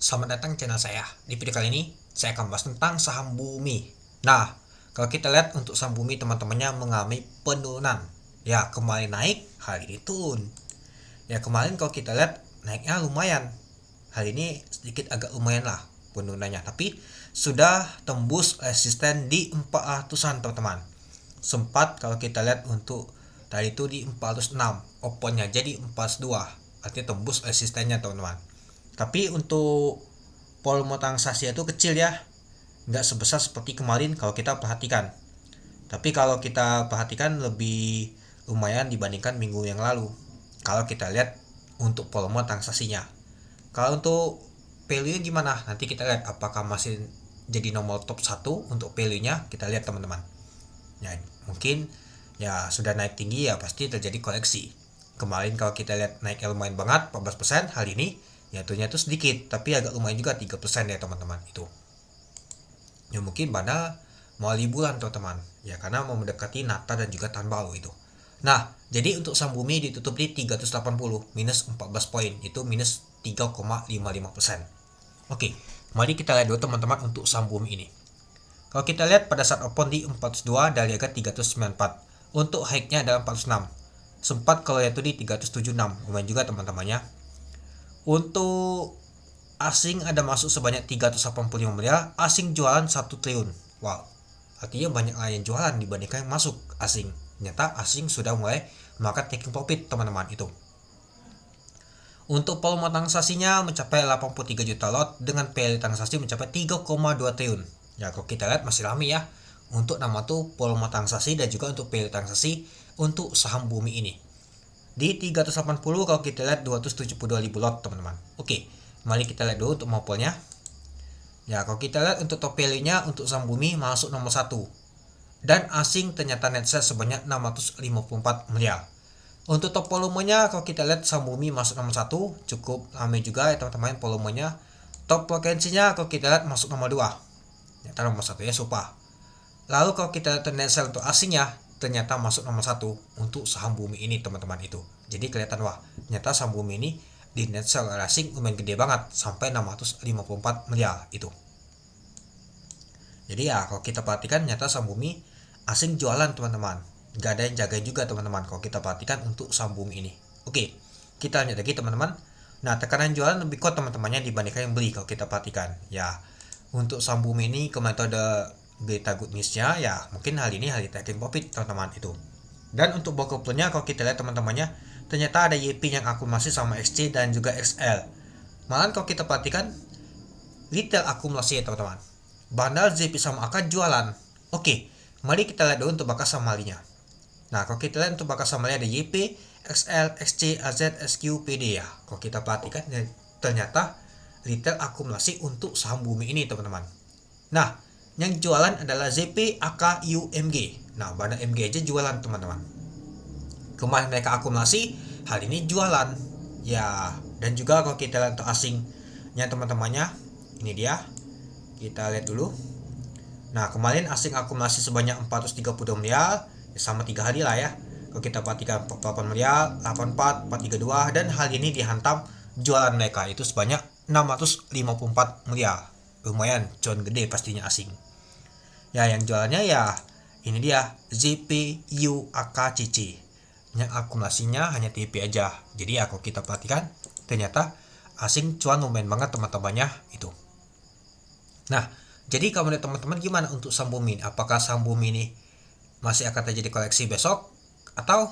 Selamat datang channel saya. Di video kali ini, saya akan bahas tentang saham Bumi. Nah, kalau kita lihat untuk saham Bumi, teman-temannya mengalami penurunan. Ya, kemarin naik, hari ini turun. Ya, kemarin kalau kita lihat, naiknya lumayan. Hari ini sedikit agak lumayan lah penurunannya. Tapi, sudah tembus resisten di 400-an, teman-teman. Sempat kalau kita lihat untuk tadi itu di 406, opennya jadi 402. Artinya tembus resistennya, teman-teman. Tapi untuk volume transaksi itu kecil ya, nggak sebesar seperti kemarin kalau kita perhatikan. Tapi kalau kita perhatikan lebih lumayan dibandingkan minggu yang lalu. Kalau kita lihat untuk volume transaksinya. Kalau untuk value gimana? Nanti kita lihat apakah masih jadi nomor top 1 untuk value-nya. Kita lihat teman-teman. Ya, mungkin ya sudah naik tinggi ya pasti terjadi koreksi. Kemarin kalau kita lihat naiknya lumayan banget 14%, hari ini ya ternyata sedikit tapi agak lumayan juga 3% ya teman-teman itu. Ya mungkin pada mau liburan teman-teman. Ya karena mau mendekati Natal dan juga tahun baru itu. Nah, jadi untuk saham Bumi ditutup di 380 minus 14 poin, itu minus 3,55%. Oke, mari kita lihat dulu teman-teman untuk saham Bumi ini. Kalau kita lihat pada saat open di 402 dari harga 394. Untuk high-nya adalah 406. Sempat kalau yaitu di 376. Lumayan juga teman-temannya. Untuk asing ada masuk sebanyak 385 miliar, asing jualan 1 triliun. Wow. Artinya banyak yang jualan dibandingkan yang masuk asing. Ternyata asing sudah mulai melakukan taking profit teman-teman itu. Untuk volume transaksinya mencapai 83 juta lot dengan value transaksi mencapai 3,2 triliun. Ya kalau kita lihat masih lama ya. Untuk nama tuh volume transaksi dan juga untuk value transaksi untuk saham Bumi ini. Di 380 kalau kita lihat 272 ribu lot teman-teman. Oke, mari kita lihat dulu untuk multiple-nya. Ya kalau kita lihat untuk top value-nya untuk saham Bumi masuk nomor 1. Dan asing ternyata net sales sebanyak 654 miliar. Untuk top volumenya kalau kita lihat saham Bumi masuk nomor 1, cukup ramai juga ya teman-teman volumenya. Top frekuensinya kalau kita lihat masuk nomor 2. Ternyata nomor 1 ya Supa. Lalu kalau kita lihat net sales untuk asingnya ternyata masuk nomor 1 untuk saham Bumi ini teman-teman itu. Jadi kelihatan wah, ternyata saham Bumi ini di net sell asing lumayan gede banget sampai 654 miliar itu. Jadi ya kalau kita perhatikan ternyata saham Bumi asing jualan teman-teman. Gak ada yang jagain juga teman-teman kalau kita perhatikan untuk saham Bumi ini. Oke, kita lanjut lagi teman-teman. Nah tekanan jualan lebih kuat teman-temannya dibandingkan yang beli kalau kita perhatikan. Ya untuk saham Bumi ini kemarin ada berita good news-nya ya mungkin hari ini hari taking profit teman-teman itu. Dan untuk book-nya kalau kita lihat teman-temannya ternyata ada YP yang akumulasi sama XC dan juga XL. Malah kalau kita perhatikan retail akumulasi ya teman-teman. Bandar ZP sama AK jualan. Oke, mari kita lihat dulu untuk bakas samalinya. Nah kalau kita lihat untuk bakas samali ada YP, XL, XC, AZ, SQ, PD ya. Kalau kita perhatikan ternyata retail akumulasi untuk saham Bumi ini teman-teman. Nah yang jualan adalah ZP, AK, UMG. Nah bandar MG aja jualan teman-teman. Kemarin mereka akumulasi, hari ini jualan. Ya, dan juga kalau kita lihat untuk asingnya teman-temannya, ini dia. Kita lihat dulu. Nah, kemarin asing akumulasi sebanyak 432 miliar, ya sama 3 hari lah ya. Kalau kita perhatikan 48 miliar, 84, 432 dan hari ini dihantam jualan mereka itu sebanyak 654 miliar. Lumayan, cuan gede pastinya asing. Ya, yang jualannya ya ini dia ZPU AKCC. Yang akumulasinya hanya TP aja. Jadi ya kalau kita perhatikan ternyata asing cuan lumayan banget teman-temannya itu. Nah, jadi kalau menurut teman-teman gimana untuk saham Bumi? Apakah saham Bumi ini masih akan terjadi koleksi besok atau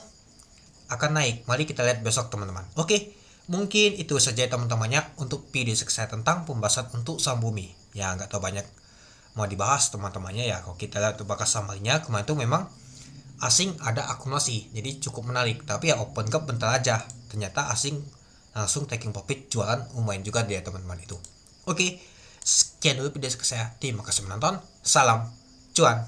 akan naik? Mari kita lihat besok teman-teman. Oke, mungkin itu saja teman-temannya untuk video saya tentang pembahasan untuk saham Bumi. Ya nggak tahu banyak mau dibahas teman-temannya ya. Kalau kita lihat bakas samarinya kemarin itu memang asing ada akumulasi jadi cukup menarik, tapi ya open gap bentar aja ternyata asing langsung taking profit jualan lumayan juga dia teman-teman itu. Oke, sekian dulu video saya, terima kasih menonton, salam cuan.